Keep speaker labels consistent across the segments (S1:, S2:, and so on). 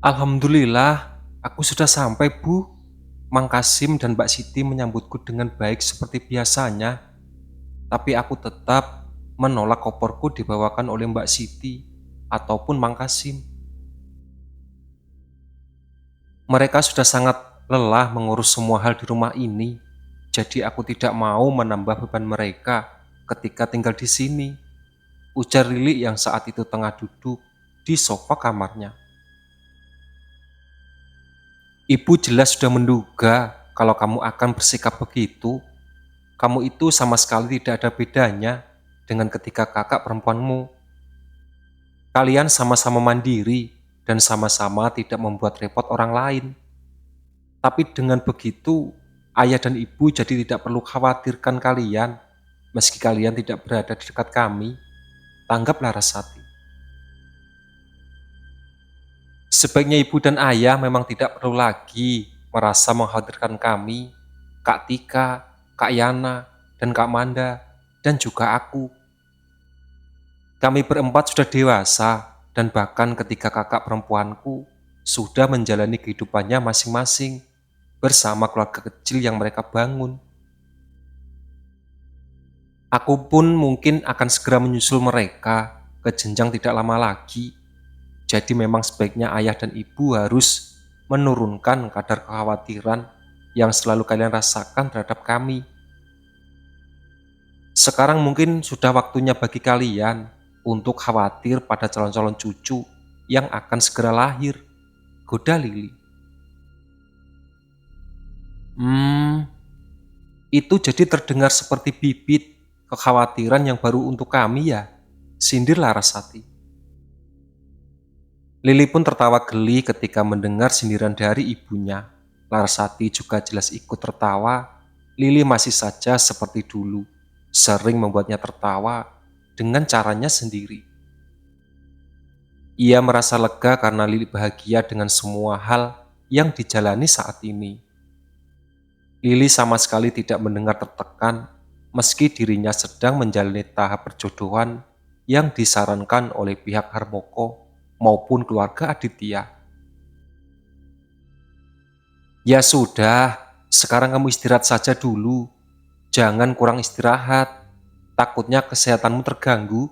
S1: Alhamdulillah, aku sudah sampai, Bu. Mang Kasim dan Mbak Siti menyambutku dengan baik seperti biasanya, tapi aku tetap menolak koperku dibawakan oleh Mbak Siti ataupun Mang Kasim. Mereka sudah sangat lelah mengurus semua hal di rumah ini, jadi aku tidak mau menambah beban mereka ketika tinggal di sini, ujar Lili yang saat itu tengah duduk di sofa kamarnya. Ibu jelas sudah menduga kalau kamu akan bersikap begitu. Kamu itu sama sekali tidak ada bedanya dengan ketika kakak perempuanmu. Kalian sama-sama mandiri dan sama-sama tidak membuat repot orang lain. Tapi dengan begitu, ayah dan ibu jadi tidak perlu khawatirkan kalian meski kalian tidak berada di dekat kami. Tanggaplah Rasati. Sebaiknya ibu dan ayah memang tidak perlu lagi merasa mengkhawatirkan kami, Kak Tika, Kak Yana, dan Kak Manda, dan juga aku. Kami berempat sudah dewasa, dan bahkan ketika kakak perempuanku sudah menjalani kehidupannya masing-masing bersama keluarga kecil yang mereka bangun. Aku pun mungkin akan segera menyusul mereka ke jenjang tidak lama lagi. Jadi memang sebaiknya ayah dan ibu harus menurunkan kadar kekhawatiran yang selalu kalian rasakan terhadap kami. Sekarang mungkin sudah waktunya bagi kalian untuk khawatir pada calon-calon cucu yang akan segera lahir, goda Lili. Hmm, itu jadi terdengar seperti bibit kekhawatiran yang baru untuk kami ya, sindir Larasati. Lili pun tertawa geli ketika mendengar sindiran dari ibunya. Larasati juga jelas ikut tertawa. Lili masih saja seperti dulu, sering membuatnya tertawa dengan caranya sendiri. Ia merasa lega karena Lili bahagia dengan semua hal yang dijalani saat ini. Lili sama sekali tidak mendengar tertekan meski dirinya sedang menjalani tahap perjodohan yang disarankan oleh pihak Harmoko maupun keluarga Aditya. Ya sudah, sekarang kamu istirahat saja dulu. Jangan kurang istirahat, takutnya kesehatanmu terganggu,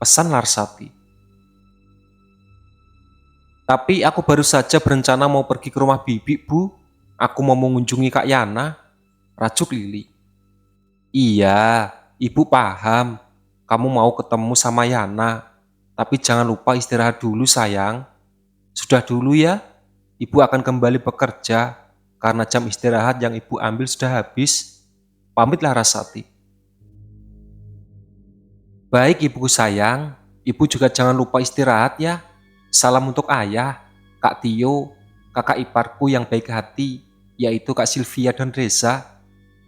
S1: pesan Larsati. Tapi aku baru saja berencana mau pergi ke rumah bibi, Bu. Aku mau mengunjungi Kak Yana, rajuk Lili. Iya, ibu paham. Kamu mau ketemu sama Yana. Tapi jangan lupa istirahat dulu sayang. Sudah dulu ya, ibu akan kembali bekerja. Karena jam istirahat yang ibu ambil sudah habis. Pamitlah Rasati. Baik ibuku sayang, ibu juga jangan lupa istirahat ya. Salam untuk ayah, Kak Tio, kakak iparku yang baik hati, yaitu Kak Sylvia dan Reza,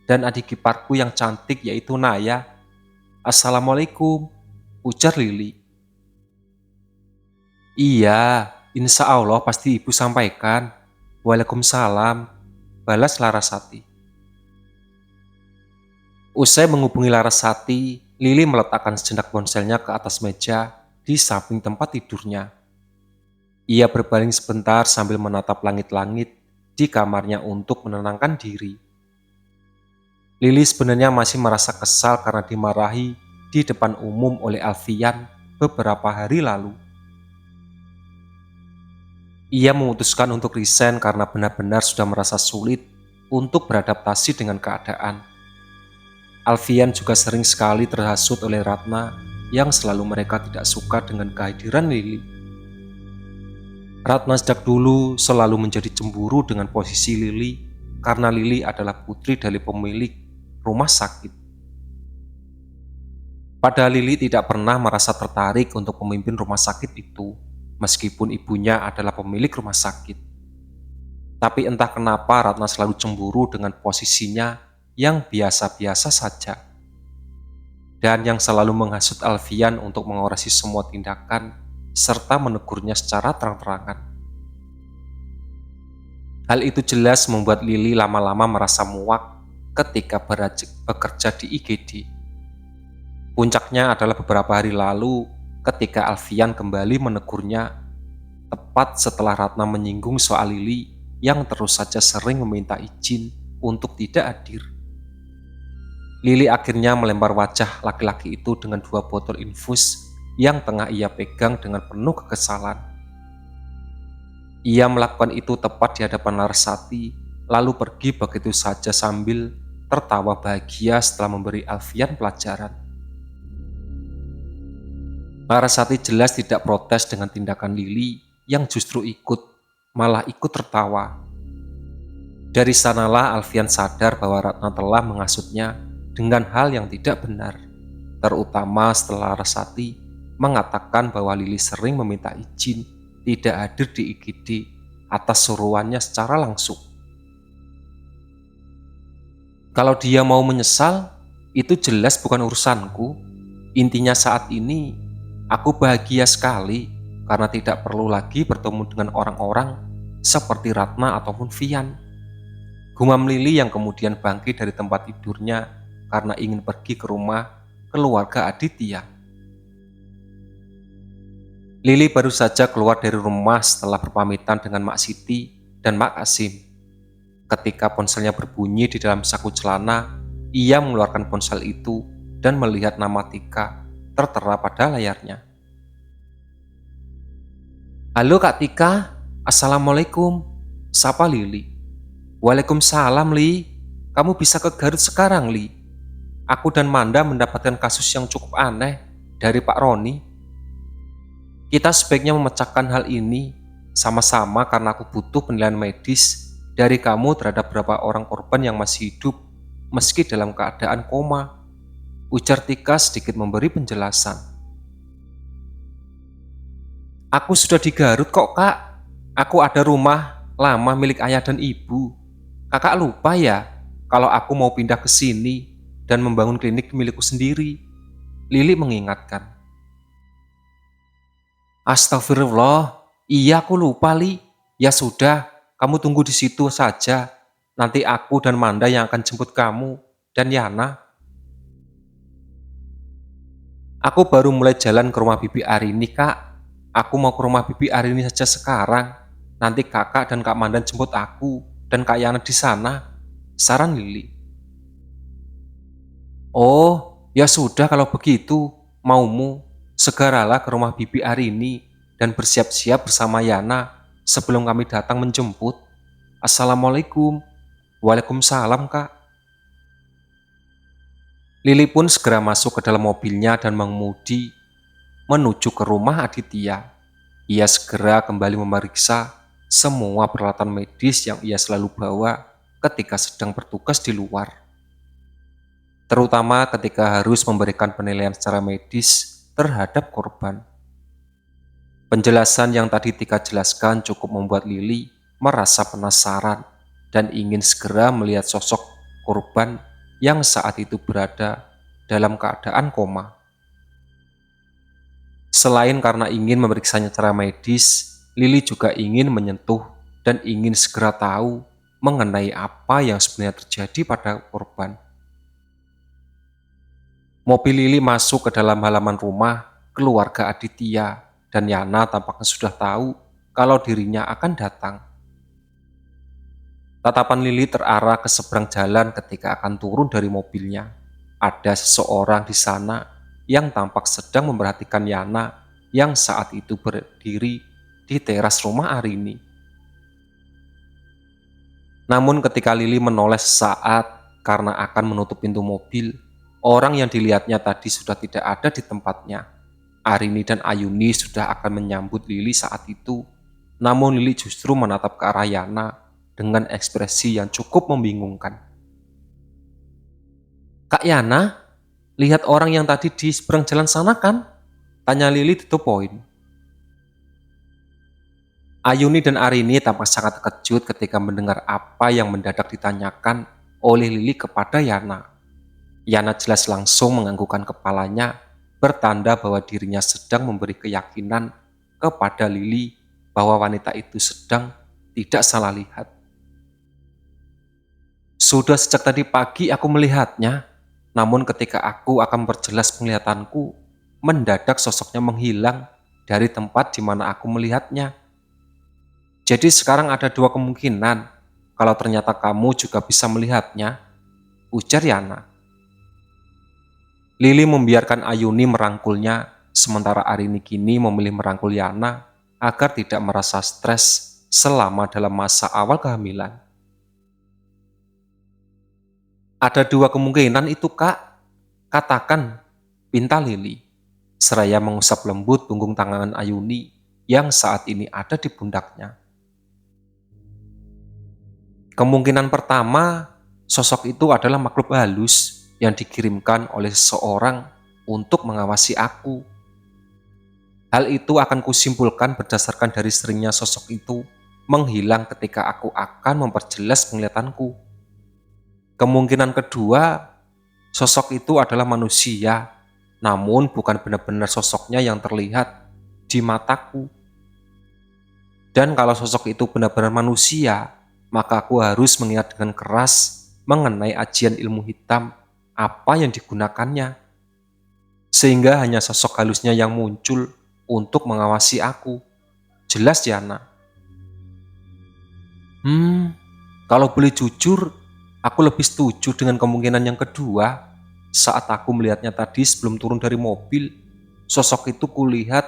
S1: dan adik iparku yang cantik yaitu Naya. Assalamualaikum, ujar Lili. Iya, insya Allah pasti ibu sampaikan. Waalaikumsalam, balas Larasati. Usai menghubungi Larasati, Lili meletakkan sejenak ponselnya ke atas meja di samping tempat tidurnya. Ia berbaring sebentar sambil menatap langit-langit di kamarnya untuk menenangkan diri. Lili sebenarnya masih merasa kesal karena dimarahi di depan umum oleh Alfian beberapa hari lalu. Ia memutuskan untuk resign karena benar-benar sudah merasa sulit untuk beradaptasi dengan keadaan. Alfian juga sering sekali terhasut oleh Ratna yang selalu mereka tidak suka dengan kehadiran Lili. Ratna sejak dulu selalu menjadi cemburu dengan posisi Lili karena Lili adalah putri dari pemilik rumah sakit. Padahal Lili tidak pernah merasa tertarik untuk memimpin rumah sakit itu, meskipun ibunya adalah pemilik rumah sakit. Tapi entah kenapa Ratna selalu cemburu dengan posisinya yang biasa-biasa saja. Dan yang selalu menghasut Alfian untuk mengorasi semua tindakan serta menegurnya secara terang-terangan. Hal itu jelas membuat Lili lama-lama merasa muak ketika bekerja di IGD. Puncaknya adalah beberapa hari lalu ketika Alfian kembali menegurnya tepat setelah Ratna menyinggung soal Lili yang terus saja sering meminta izin untuk tidak hadir. Lili akhirnya melempar wajah laki-laki itu dengan 2 botol infus yang tengah ia pegang dengan penuh kekesalan. Ia melakukan itu tepat di hadapan Larasati, lalu pergi begitu saja sambil tertawa bahagia setelah memberi Alfian pelajaran. Larasati jelas tidak protes dengan tindakan Lili yang justru malah ikut tertawa. Dari sanalah Alfian sadar bahwa Ratna telah menghasutnya dengan hal yang tidak benar, terutama setelah Larasati mengatakan bahwa Lili sering meminta izin tidak hadir di IGD atas suruhannya secara langsung. Kalau dia mau menyesal, itu jelas bukan urusanku. Intinya saat ini, aku bahagia sekali karena tidak perlu lagi bertemu dengan orang-orang seperti Ratna ataupun Vian. Gumam Lili yang kemudian bangkit dari tempat tidurnya karena ingin pergi ke rumah keluarga Aditya. Lili baru saja keluar dari rumah setelah berpamitan dengan Mak Siti dan Mak Kasim. Ketika ponselnya berbunyi di dalam saku celana, ia mengeluarkan ponsel itu dan melihat nama Tika tertera pada layarnya. "Halo Kak Tika, Assalamualaikum," sapa Lili. "Waalaikumsalam Li, kamu bisa ke Garut sekarang Li. Aku dan Manda mendapatkan kasus yang cukup aneh dari Pak Roni. Kita sebaiknya memecahkan hal ini sama-sama karena aku butuh penilaian medis dari kamu terhadap beberapa orang korban yang masih hidup meski dalam keadaan koma," ujar Tika sedikit memberi penjelasan. "Aku sudah di Garut kok Kak, aku ada rumah lama milik ayah dan ibu. Kakak lupa ya kalau aku mau pindah ke sini dan membangun klinik milikku sendiri," Lili mengingatkan. "Astagfirullah, iya aku lupa Li. Ya sudah, kamu tunggu di situ saja. Nanti aku dan Manda yang akan jemput kamu dan Yana." "Aku baru mulai jalan ke rumah Bibi Arini Kak. Aku mau ke rumah Bibi Arini saja sekarang. Nanti kakak dan Kak Manda jemput aku dan Kak Yana di sana," saran Lili. "Oh, ya sudah kalau begitu, maumu segeralah ke rumah Bibi Arini dan bersiap-siap bersama Yana sebelum kami datang menjemput. Assalamualaikum." "Waalaikumsalam Kak." Lili pun segera masuk ke dalam mobilnya dan mengemudi menuju ke rumah Aditya. Ia segera kembali memeriksa semua peralatan medis yang ia selalu bawa ketika sedang bertugas di luar, terutama ketika harus memberikan penilaian secara medis terhadap korban. Penjelasan yang tadi Tika jelaskan cukup membuat Lili merasa penasaran dan ingin segera melihat sosok korban yang saat itu berada dalam keadaan koma. Selain karena ingin memeriksanya secara medis, Lili juga ingin menyentuh dan ingin segera tahu mengenai apa yang sebenarnya terjadi pada korban. Mobil Lili masuk ke dalam halaman rumah keluarga Aditya dan Yana tampaknya sudah tahu kalau dirinya akan datang. Tatapan Lili terarah ke seberang jalan ketika akan turun dari mobilnya. Ada seseorang di sana yang tampak sedang memperhatikan Yana yang saat itu berdiri di teras rumah Arini. Namun ketika Lili menoleh sesaat karena akan menutup pintu mobil, orang yang dilihatnya tadi sudah tidak ada di tempatnya. Arini dan Ayuni sudah akan menyambut Lili saat itu, namun Lili justru menatap ke arah Yana dengan ekspresi yang cukup membingungkan. "Kak Yana, lihat orang yang tadi di seberang jalan sana kan?" tanya Lili to the point. Ayuni dan Arini tampak sangat terkejut ketika mendengar apa yang mendadak ditanyakan oleh Lili kepada Yana. Yana jelas langsung menganggukkan kepalanya, bertanda bahwa dirinya sedang memberi keyakinan kepada Lili bahwa wanita itu sedang tidak salah lihat. "Sudah sejak tadi pagi aku melihatnya, namun ketika aku akan memperjelas penglihatanku, mendadak sosoknya menghilang dari tempat di mana aku melihatnya," Jadi sekarang ada dua kemungkinan kalau ternyata kamu juga bisa melihatnya, ujar Yana. Lili membiarkan Ayuni merangkulnya, sementara Arini kini memilih merangkul Yana agar tidak merasa stres selama dalam masa awal kehamilan. Ada dua kemungkinan itu, Kak, katakan, pinta Lili, seraya mengusap lembut punggung tangan Ayuni yang saat ini ada di pundaknya. Kemungkinan pertama, sosok itu adalah makhluk halus yang dikirimkan oleh seseorang untuk mengawasi aku. Hal itu akan kusimpulkan berdasarkan dari seringnya sosok itu menghilang ketika aku akan memperjelas penglihatanku. Kemungkinan kedua, sosok itu adalah manusia, namun bukan benar-benar sosoknya yang terlihat di mataku. Dan kalau sosok itu benar-benar manusia, maka aku harus mengingat dengan keras mengenai ajian ilmu hitam apa yang digunakannya. Sehingga hanya sosok halusnya yang muncul untuk mengawasi aku. Jelas, Yana? Kalau boleh jujur, aku lebih setuju dengan kemungkinan yang kedua. Saat aku melihatnya tadi sebelum turun dari mobil, sosok itu kulihat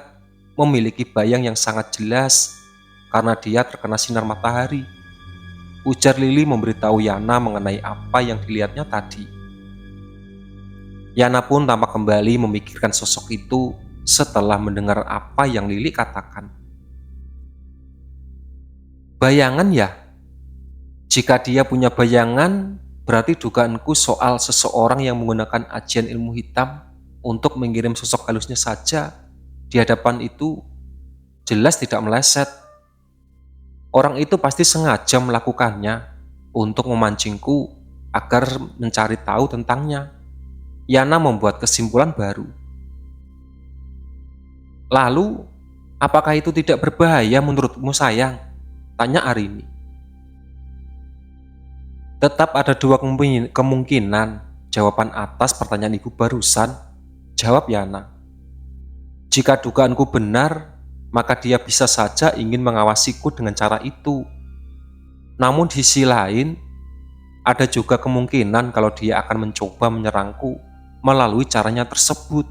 S1: memiliki bayang yang sangat jelas karena dia terkena sinar matahari. Ujar Lili memberitahu Yana mengenai apa yang dilihatnya tadi. Yana pun tampak kembali memikirkan sosok itu setelah mendengar apa yang Lili katakan. Bayangan ya? Jika dia punya bayangan, berarti dugaanku soal seseorang yang menggunakan ajian ilmu hitam untuk mengirim sosok halusnya saja di hadapan itu jelas tidak meleset. Orang itu pasti sengaja melakukannya untuk memancingku agar mencari tahu tentangnya. Yana membuat kesimpulan baru. Lalu, apakah itu tidak berbahaya menurutmu, sayang? Tanya Arini. Tetap ada dua kemungkinan jawaban atas pertanyaan ibu barusan, jawab Yana. Jika dugaanku benar, maka dia bisa saja ingin mengawasiku dengan cara itu. Namun di sisi lain, ada juga kemungkinan kalau dia akan mencoba menyerangku melalui caranya tersebut.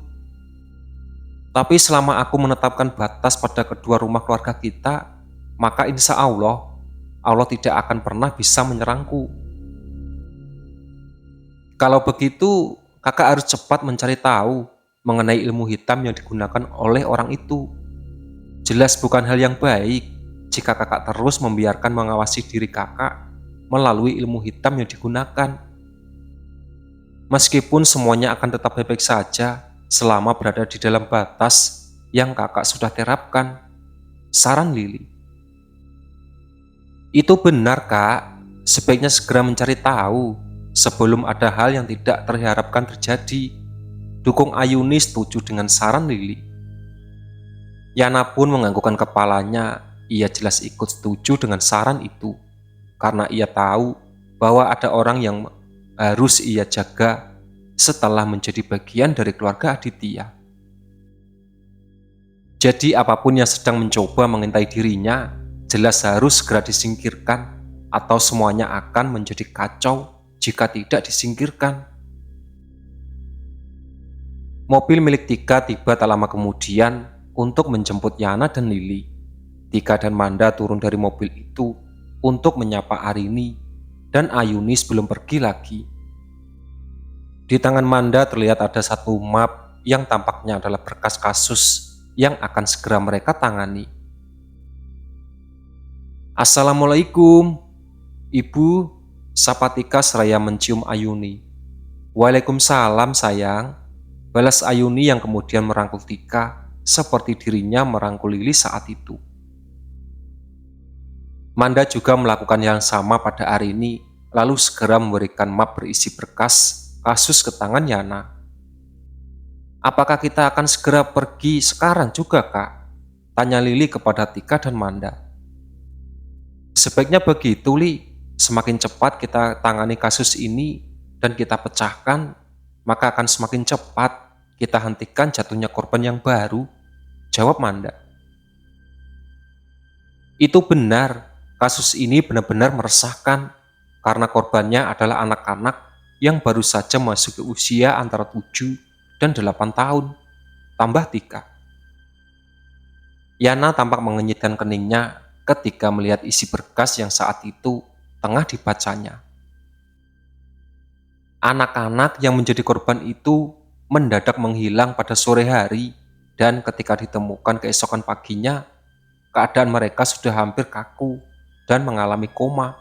S1: Tapi selama aku menetapkan batas pada kedua rumah keluarga kita, maka insya Allah tidak akan pernah bisa menyerangku. Kalau begitu, kakak harus cepat mencari tahu mengenai ilmu hitam yang digunakan oleh orang itu. Jelas bukan hal yang baik jika kakak terus membiarkan mengawasi diri kakak melalui ilmu hitam yang digunakan. Meskipun semuanya akan tetap baik-baik saja selama berada di dalam batas yang kakak sudah terapkan, saran Lili. Itu benar, Kak. Sebaiknya segera mencari tahu sebelum ada hal yang tidak terharapkan terjadi. Dukung Ayuni setuju dengan saran Lili. Yana pun menganggukkan kepalanya. Ia jelas ikut setuju dengan saran itu karena ia tahu bahwa ada orang yang harus ia jaga setelah menjadi bagian dari keluarga Aditya. Jadi apapun yang sedang mencoba mengintai dirinya jelas harus segera disingkirkan atau semuanya akan menjadi kacau jika tidak disingkirkan. Mobil milik Tika tiba tak lama kemudian untuk menjemput Yana dan Lili. Tika dan Manda turun dari mobil itu untuk menyapa Arini dan Ayuni sebelum pergi lagi. Di tangan Manda terlihat ada satu map yang tampaknya adalah berkas kasus yang akan segera mereka tangani. Assalamualaikum, Ibu, sapa Tika seraya mencium Ayuni. Waalaikumsalam, sayang, balas Ayuni yang kemudian merangkul Tika seperti dirinya merangkul Lili saat itu. Manda juga melakukan yang sama pada Arini, lalu segera memberikan map berisi berkas kasus ke tangan Yana. Apakah kita akan segera pergi sekarang juga, Kak? Tanya Lili kepada Tika dan Manda. Sebaiknya begitu, Li. Semakin cepat kita tangani kasus ini dan kita pecahkan, maka akan semakin cepat kita hentikan jatuhnya korban yang baru, jawab Manda. Itu benar, kasus ini benar-benar meresahkan karena korbannya adalah anak-anak yang baru saja masuk ke usia antara 7 dan 8 tahun, tambah 3. Yana tampak mengenyitkan keningnya ketika melihat isi berkas yang saat itu tengah dibacanya. Anak-anak yang menjadi korban itu mendadak menghilang pada sore hari dan ketika ditemukan keesokan paginya, keadaan mereka sudah hampir kaku dan mengalami koma.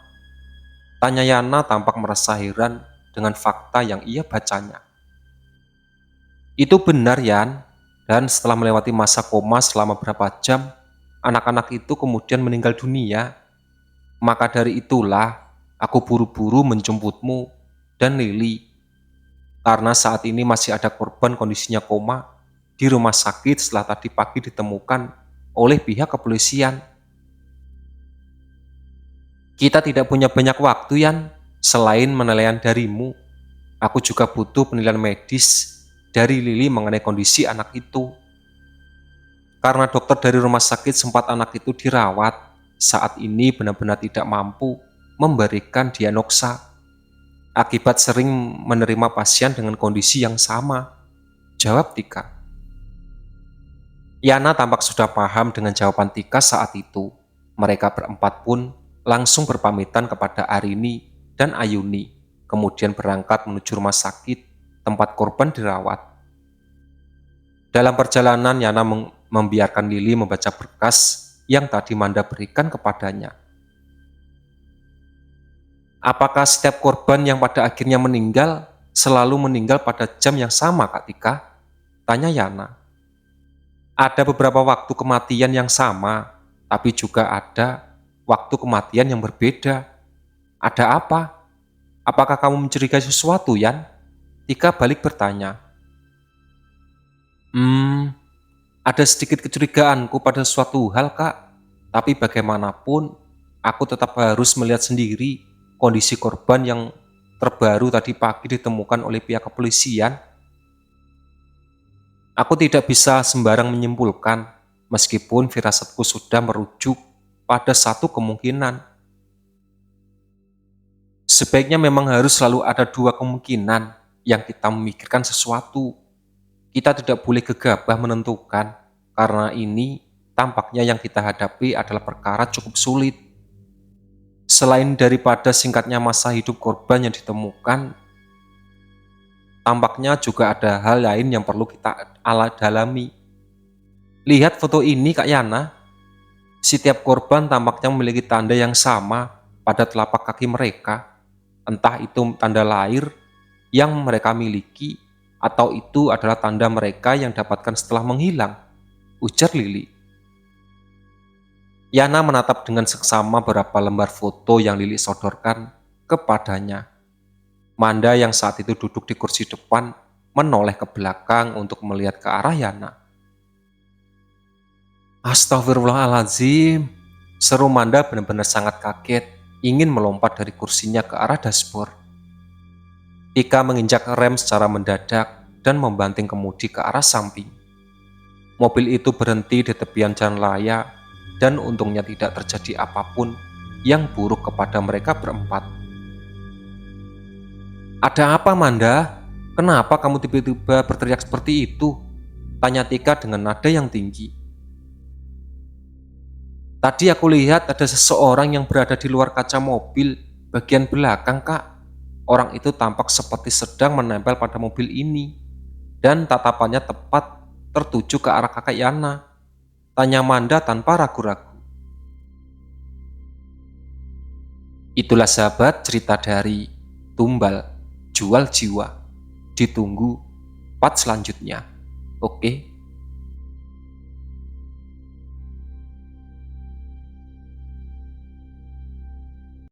S1: Tanya Yana tampak merasa heran dengan fakta yang ia bacanya. Itu benar, Yan, dan setelah melewati masa koma selama berapa jam, anak-anak itu kemudian meninggal dunia. Maka dari itulah aku buru-buru menjemputmu dan Lily, karena saat ini masih ada korban kondisinya koma di rumah sakit setelah tadi pagi ditemukan oleh pihak kepolisian. Kita tidak punya banyak waktu, Yan. Selain penilaian darimu, aku juga butuh penilaian medis dari Lily mengenai kondisi anak itu. Karena dokter dari rumah sakit sempat anak itu dirawat, saat ini benar-benar tidak mampu memberikan diagnosa akibat sering menerima pasien dengan kondisi yang sama. Jawab Tika. Yana tampak sudah paham dengan jawaban Tika saat itu. Mereka berempat pun langsung berpamitan kepada Arini dan Ayuni, kemudian berangkat menuju rumah sakit tempat korban dirawat. Dalam perjalanan, Yana membiarkan Lily membaca berkas yang tadi Manda berikan kepadanya. Apakah setiap korban yang pada akhirnya meninggal selalu meninggal pada jam yang sama, Kak Tika? Tanya Yana. Ada beberapa waktu kematian yang sama, tapi juga ada waktu kematian yang berbeda. Ada apa? Apakah kamu mencurigai sesuatu, Yan? Tika balik bertanya. Ada sedikit kecurigaanku pada suatu hal, Kak. Tapi bagaimanapun, aku tetap harus melihat sendiri kondisi korban yang terbaru tadi pagi ditemukan oleh pihak kepolisian. Aku tidak bisa sembarang menyimpulkan, meskipun firasatku sudah merujuk pada satu kemungkinan. Sebaiknya memang harus selalu ada dua kemungkinan yang kita memikirkan sesuatu. Kita tidak boleh gegabah menentukan, karena ini tampaknya yang kita hadapi adalah perkara cukup sulit. Selain daripada singkatnya masa hidup korban yang ditemukan, tampaknya juga ada hal lain yang perlu kita dalami. Lihat foto ini, Kak Yana. Setiap korban tampaknya memiliki tanda yang sama pada telapak kaki mereka. Entah itu tanda lahir yang mereka miliki, atau itu adalah tanda mereka yang dapatkan setelah menghilang, ujar Lily. Yana menatap dengan seksama beberapa lembar foto yang Lily sodorkan kepadanya. Manda yang saat itu duduk di kursi depan menoleh ke belakang untuk melihat ke arah Yana. Astagfirullahaladzim, seru Manda benar-benar sangat kaget, ingin melompat dari kursinya ke arah dashboard. Tika menginjak rem secara mendadak dan membanting kemudi ke arah samping. Mobil itu berhenti di tepian jalan raya dan untungnya tidak terjadi apapun yang buruk kepada mereka berempat. Ada apa, Manda? Kenapa kamu tiba-tiba berteriak seperti itu? Tanya Tika dengan nada yang tinggi. Tadi aku lihat ada seseorang yang berada di luar kaca mobil bagian belakang, Kak. Orang itu tampak seperti sedang menempel pada mobil ini, dan tatapannya tepat tertuju ke arah kakak Yana. Tanya Manda tanpa ragu-ragu. Itulah sahabat cerita dari Tumbal Jual Jiwa. Ditunggu part selanjutnya. Oke.